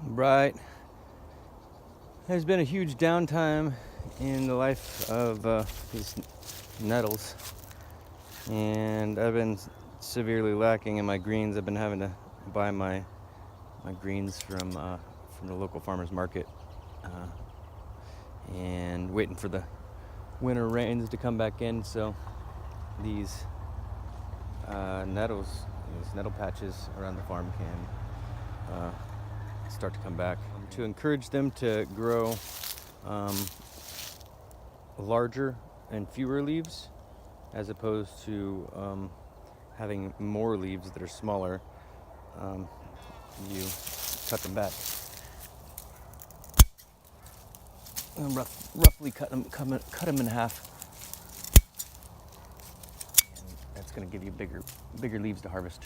Right. There's been a huge downtime in the life of these nettles, and I've been severely lacking in my greens. I've been having to buy my greens from the local farmers market, and waiting for the winter rains to come back in, so these nettles, these nettle patches around the farm can start to come back. To encourage them to grow larger and fewer leaves, as opposed to having more leaves that are smaller, you cut them back. And roughly cut them in half. And that's going to give you bigger leaves to harvest.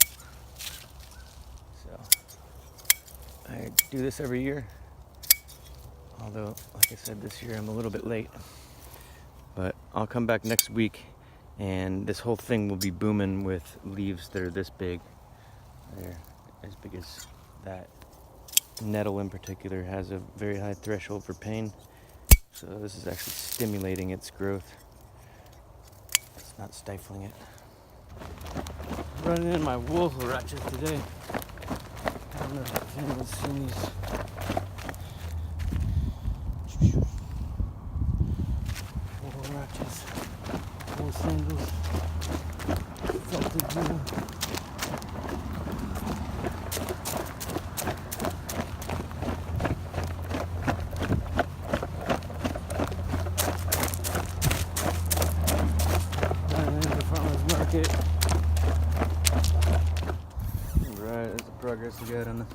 So I do this every year. Although, like I said, this year I'm a little bit late. But I'll come back next week, and this whole thing will be booming with leaves that are this big. They're as big as that. Nettle in particular has a very high threshold for pain, so this is actually stimulating its growth. It's not stifling it. Running in my wolfratches today. I don't know if anyone's seen these. Wolfratches, wool sandals, felted blue. Right, there's the progress we got on the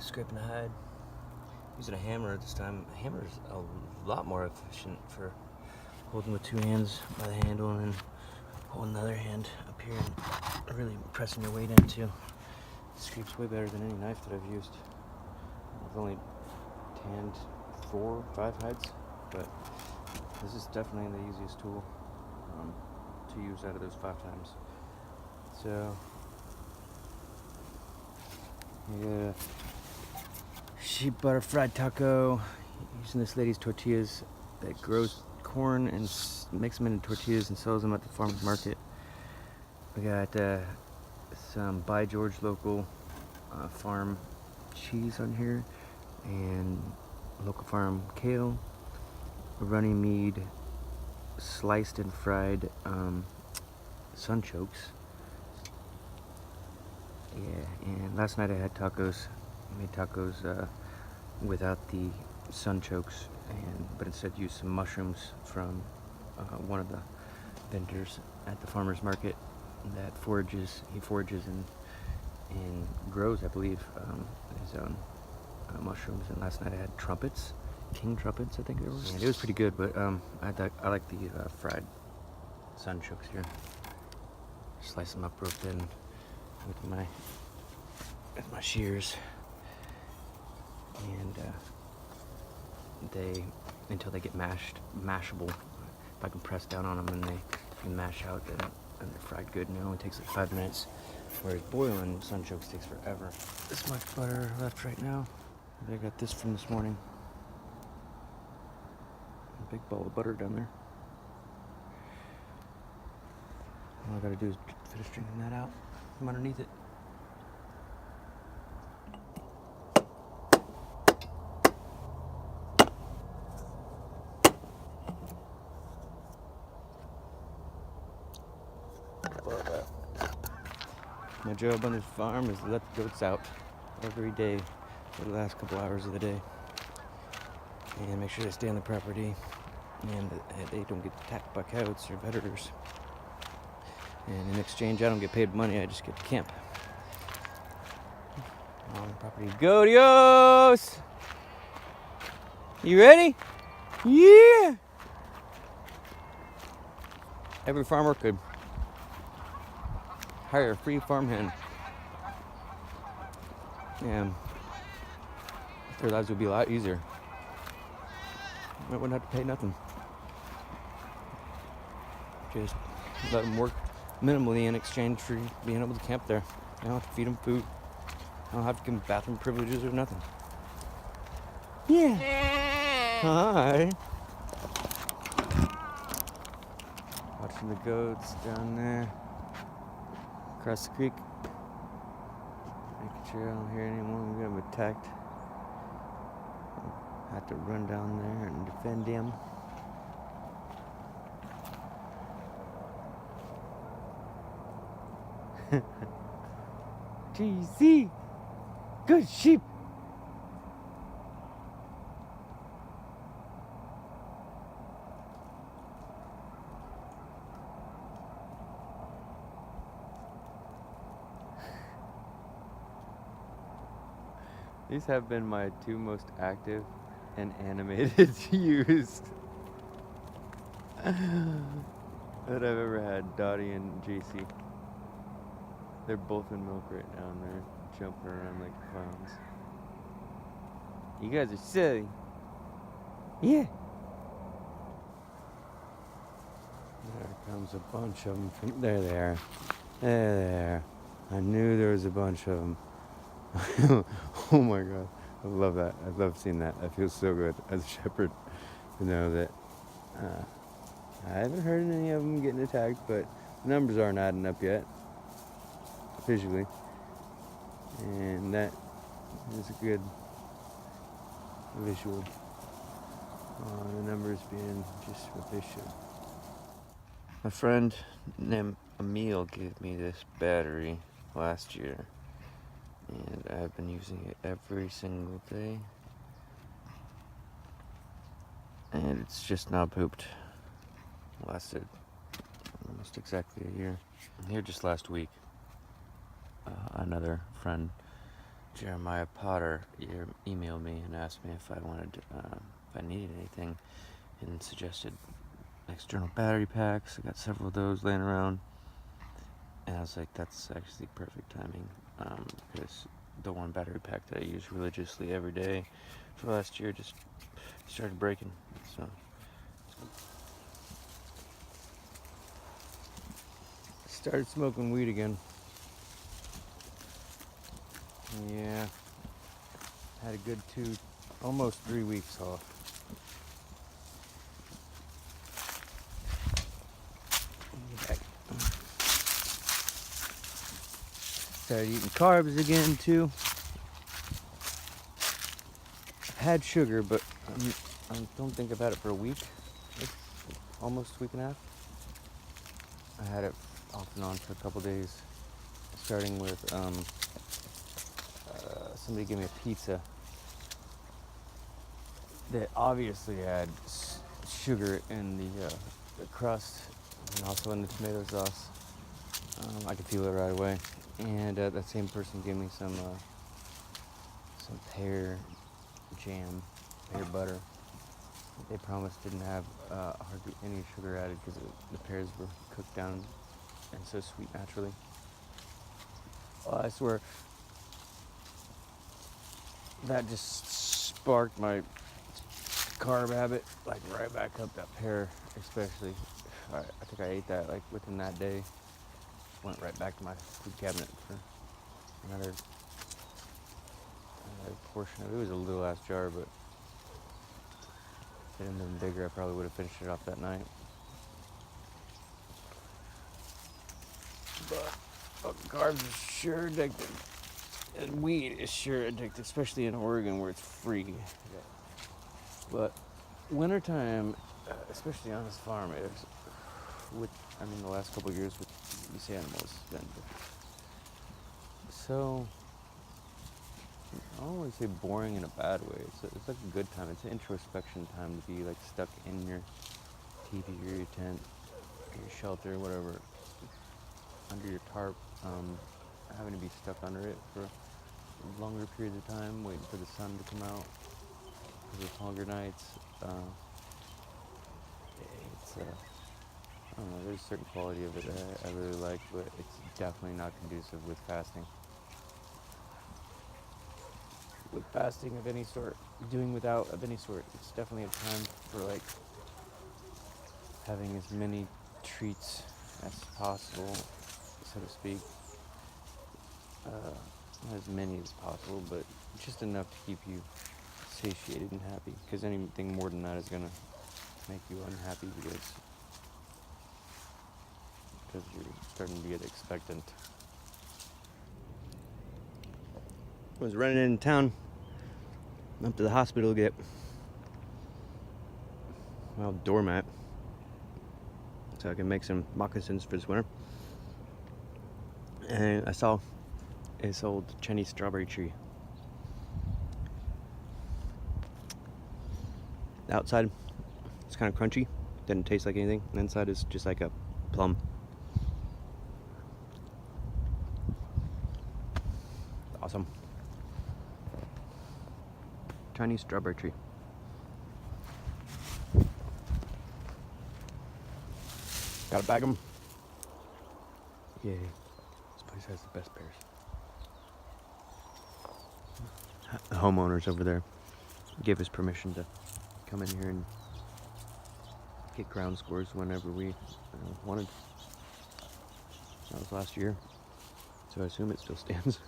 scraping the hide. Using a hammer this time. A hammer is a lot more efficient for holding with two hands by the handle and then holding the other hand up here and really pressing your weight into. It scrapes way better than any knife that I've used. I've only tanned 4 or 5 hides, but this is definitely the easiest tool to use out of those 5 times. So, yeah, sheep butter fried taco, using this lady's tortillas that grows corn and makes them into tortillas and sells them at the farmer's market. We got some By George local farm cheese on here, and local farm kale, runny mead, sliced and fried sunchokes. Yeah, and last night I had tacos. I made tacos without the sunchokes, but instead used some mushrooms from one of the vendors at the farmer's market that he forages and grows, I believe, his own mushrooms. And last night I had trumpets, king trumpets, I think they were. And it was pretty good, but I like the fried sunchokes here. Slice them up real thin with my shears, and until they get mashable. If I can press down on them and they can mash out, then they're fried good, and it only takes like 5 minutes, whereas boiling sunchokes takes forever. This much butter left right now. I got this from this morning. A big ball of butter down there. All I gotta do is finish drinking that out from underneath it. My job on this farm is to let the goats out every day for the last couple hours of the day, and make sure they stay on the property and they don't get attacked by coyotes or predators. And in exchange, I don't get paid money, I just get to camp on the property. Go Dios! You ready? Yeah! Every farmer could hire a free farmhand, and their lives would be a lot easier. They wouldn't have to pay nothing. Just let them work minimally in exchange for being able to camp there. You don't have to feed them food. I don't have to give them bathroom privileges or nothing. Yeah. Hi. Watching the goats down there. Across the creek. Making sure I don't hear anyone. I'm gonna be attacked. I have to run down there and defend him. GC! Good sheep! These have been my two most active and animated ewes that I've ever had, Dottie and JC. They're both in milk right now and they're jumping around like clowns. You guys are silly. Yeah. There comes a bunch of them from there. There they are. I knew there was a bunch of them. Oh my god, I love that. I love seeing that. That feels so good as a shepherd to know that. I haven't heard any of them getting attacked, but the numbers aren't adding up yet visually, and that is a good visual on the numbers being just what they should. My friend named Emil gave me this battery last year, and I've been using it every single day, and it's just now pooped. Lasted almost exactly a year. Here just last week, another friend, Jeremiah Potter, emailed me and asked me if I wanted, if I needed anything, and suggested external battery packs. I got several of those laying around, and I was like, that's actually perfect timing, because the one battery pack that I use religiously every day for last year just started breaking. So started smoking weed again. Yeah, had a good almost 3 weeks off. Started eating carbs again too. Had sugar, but I don't think I've had it for a week. It's almost a week and a half. I had it off and on for a couple days, starting with somebody gave me a pizza that obviously had sugar in the crust and also in the tomato sauce. I could feel it right away. And that same person gave me some pear jam, pear butter. They promised didn't have hardly any sugar added because the pears were cooked down and so sweet naturally. I swear, that just sparked my carb habit, like right back up. That pear especially. I think I ate that like within that day. Went right back to my food cabinet for another portion of it. It was a little ass jar, but if it had been bigger, I probably would have finished it off that night. But carbs are sure addictive. And weed is sure addictive, especially in Oregon where it's free. Yeah. But wintertime, especially on this farm, the last couple of years with these animals, it's been so, I don't want to say boring in a bad way. It's like a good time. It's an introspection time to be like stuck in your teepee or your tent, or your shelter, whatever, under your tarp, having to be stuck under it for longer periods of time, waiting for the sun to come out for those longer nights. I don't know, there's a certain quality of it that I really like, but it's definitely not conducive with fasting. With fasting of any sort, doing without of any sort, it's definitely a time for like having as many treats as possible, so to speak. Not as many as possible, but just enough to keep you satiated and happy. Because anything more than that is gonna make you unhappy because you're starting to get expectant. I was running in town up to the hospital to get doormat so I can make some moccasins for this winter. And I saw this old Chinese strawberry tree. The outside, it's kind of crunchy, doesn't taste like anything. And the inside is just like a plum. Awesome. Chinese strawberry tree. Gotta bag them. Yay. This place has the best pears. The homeowners over there gave us permission to come in here and get ground scores whenever we wanted. That was last year, so I assume it still stands.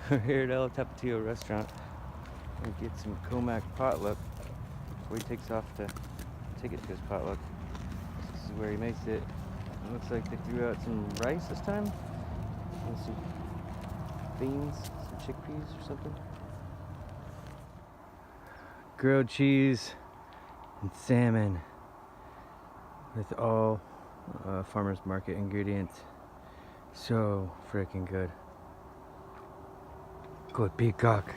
We're here at El Tapatio restaurant and get some Comac potluck before he takes off to take it to his potluck. This is where he makes it. It looks like they threw out some rice this time and some beans, some chickpeas or something. Grilled cheese and salmon with all farmers market ingredients. So freaking good. Good peacock.